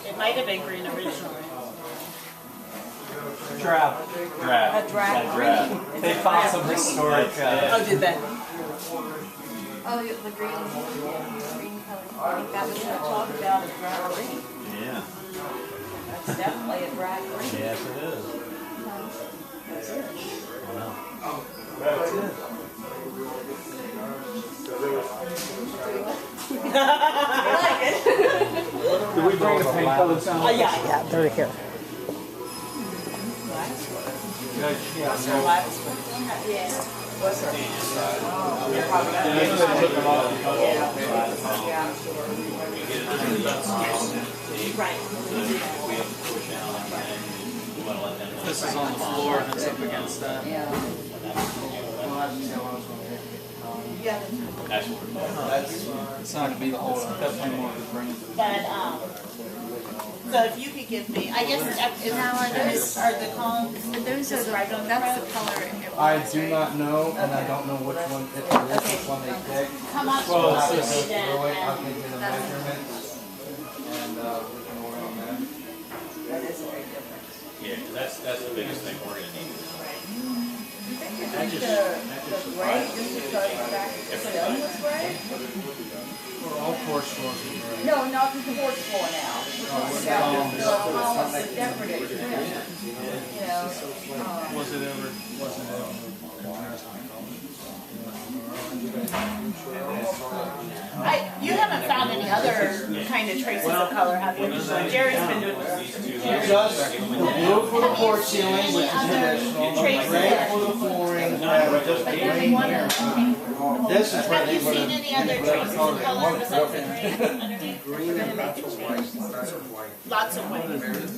It might have been green originally. Drab. A drab green. They found some historic. Oh, did they? Oh, the green color. I think that was what I talked about, a drab green. Yeah. That's definitely a drab green. Yes, it is. That's it. Wow. That's it. I like it. Did we bring the paint colors down? Oh, yeah, they're here. What's her last one? Yeah. What's her? Right. This is on the floor and it's up against that. Yeah. It's not going to be the whole, definitely more of the brain. But, so if you could give me, I guess, are the columns, Those are that's the color in your I do not know, and I don't know which one it is, which one they picked. come up to We'll us have to and go see through it, I'll that. give you the measurements, and we can order on that. That is a big difference. Yeah, 'cause that's the biggest thing we're gonna need. You think you think the gray just because the back of the ceiling was gray? For all four stores. No, not the fourth floor now. The columns, the decorative trim. You know, Was it ever? You haven't found any other kind of traces of color, have you? Jerry's been doing this. Just the blue for the porch ceiling, which is traditional, the gray for the flooring, and just the green here. This is where Have they you would seen any other traces of color besides the green underneath? Lots of white.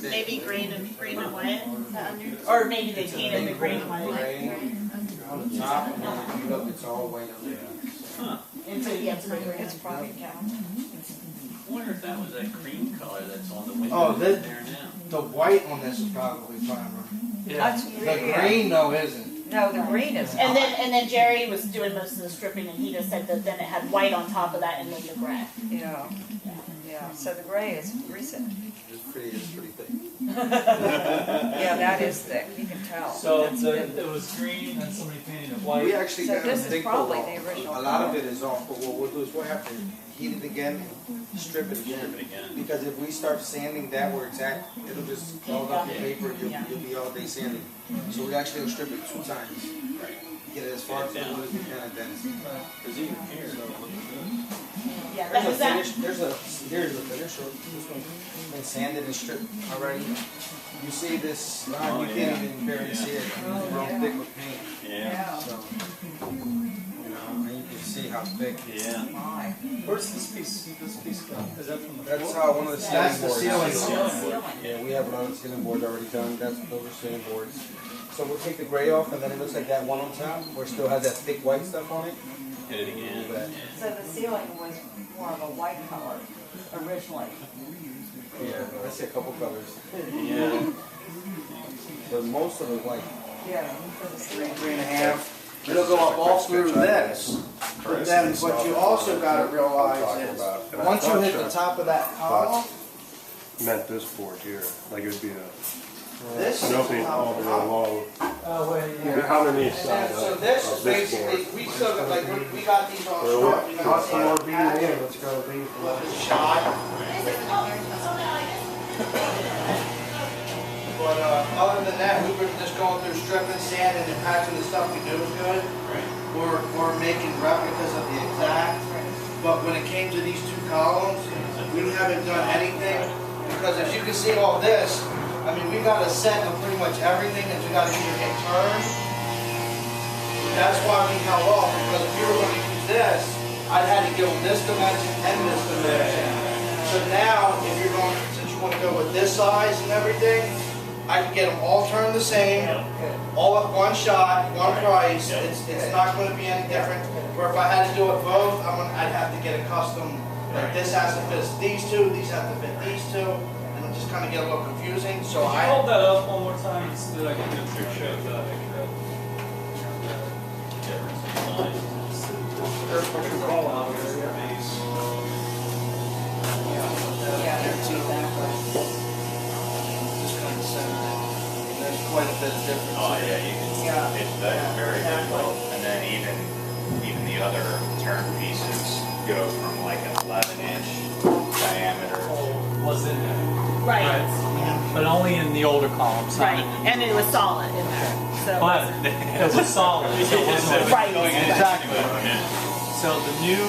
Maybe green and white. Or maybe they painted the green and white. On the top, and then if you look, it's all white under there. Into the green. it's probably count. I wonder if that was that cream color that's on the window Oh, there now. The white on this is probably primer. That's The green, though, isn't. No, the green is. And then Jerry was doing most of the stripping, and he just said that then it had white on top of that, and then the gray. Yeah. Yeah. So the gray is recent. It's pretty thick. Yeah, that is thick. You can tell. So That's good. it was green and somebody painted it white. We actually So got this a is big probably off. the original A lot of color. it is off, but what we'll do is we'll have to heat it again, strip it again. Strip it again. Because if we start sanding that where it's at, it'll just clog up the paper, you'll be all day sanding. So we actually will strip it 2 times. Right. Get it as far to the wood as we can, and then Because even here, look at Yeah, there's a that. finish. Here's the finish. This one's been sanded and stripped already. You see this line, you can't even barely see it. It's real thick with paint. that. Yeah. So, and you can see how thick. Yeah. My. Where's this piece? This piece from? Is that from the That's floor? one of the That's the ceiling ceiling. boards. Yeah, we have a lot of ceiling boards already done. Those are ceiling boards. So we'll take the gray off, and then it looks like that one on top, where it still has that thick white stuff on it. Hit it again. So the ceiling was more of a white color originally. Yeah, I see a couple colors, Yeah. but most of it white. Yeah. For the ceiling. 3.5. It'll go up all through this. But then what you also gotta realize is, once you hit the top of that column, Meant this board here, like it would be this is an opening the all top the of way the column. along, Oh, wait, the yeah. underneath side And so of this is this basically, board. we still got, like, we got these all Well, struck, we got what's some more more being in, it's gonna be a little bit shy. But other than that, we've been just going through stripping, sanding, and patching the stuff we do is good. We're making replicas of the exact. But when it came to these 2 columns, we haven't done anything, because as you can see all this, I mean, we got a set of pretty much everything that you gotta either get turned. That's why we held off, because if you were gonna use this, I'd had to give them this dimension and this dimension. So now, if you're going, since you wanna go with this size and everything, I can get them all turned the same, all at one shot, one price. It's not gonna be any different. Or if I had to do it both, I'd have to get a custom, like this has to fit these 2, these have to fit these 2, and it just kinda get a little confusing, so Can you hold that up one more time so that I can do a trick shot of that? There's what you call out there, base. Yeah, they're too that way. bit of difference. Oh, yeah, you can, Yeah. it's very difficult. And then even the other turn pieces go from like an 11-inch diameter. Was in there, Right. but only in the older columns. not Right. in the- And it was solid in there. So But it was solid, so it wasn't. Right. Exactly. So the new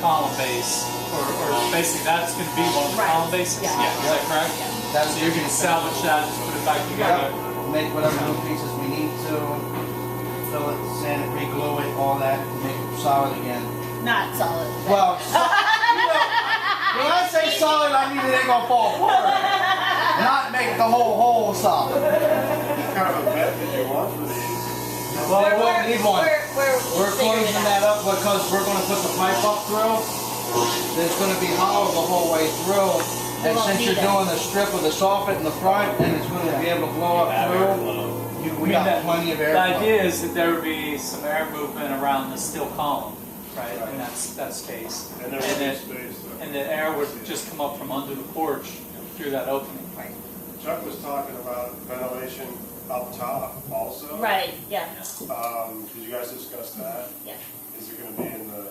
column base, or basically that's gonna be one of the Right. column bases? Yeah. Is that correct? That's So you can salvage that, just put it back together? Make whatever new pieces we need to, fill it, sand it, re-glue it, all that, make it solid again. not solid. Well, when I say solid, I mean it ain't gonna fall apart. Not make the whole hole solid. What kind of a bed did you want for these? Well, we won't need one. We're We're figuring closing it that out. up because we're gonna put the pipe up through. There's gonna be hollow the whole way through. And won't since need you're that. doing a strip with a soffit in the front, and it's gonna be able to blow up through, we got plenty of air. The idea is that there would be some air movement around the steel column, right, in that space. And there's And space. And the air would just come up from under the porch through that opening. Chuck was talking about ventilation up top also. Right. Yeah. Did you guys discuss that? Yeah. Is it gonna be in the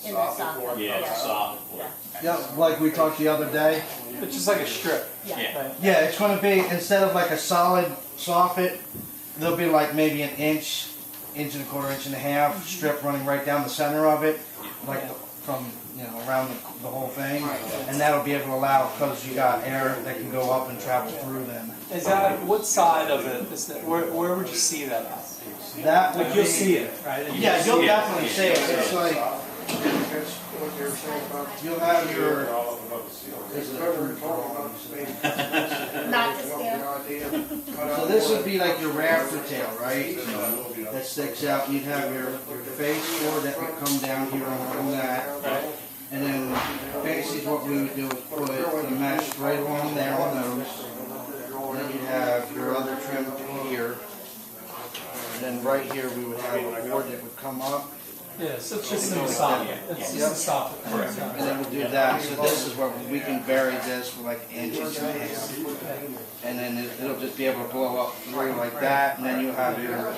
In the soffit soffit, board? Yeah, it's Yeah. soft. Yeah. Yeah, like we talked the other day. It's just like a strip. Yeah. Yeah. Right? Yeah, it's gonna be, instead of like a solid soffit, there'll be like maybe an inch and a quarter, inch and a half strip running right down the center of it, like from, around the whole thing. And that'll be able to allow, because you got air that can go up and travel through them. Is that, what side of it is that, where would you see that at? That would Like you'll be- see it, right? And Yeah, you'll see it. definitely see it. It's like, What you were saying about. you'll have your, All above the ceiling. this is Not the scale. so this would be like your rafter tail, right? That sticks out, you'd have your face board that would come down here on that. And then basically what we would do is put the mesh right along there on those. And then you'd have your other trim here. And then right here we would have a board that would come up. Yeah, so it's just in the soffit. It's just a soffit. Correct. And then we'll do that. So this is where we can vary this for like inches and a half. And then it'll just be able to blow up through like that. And then you have your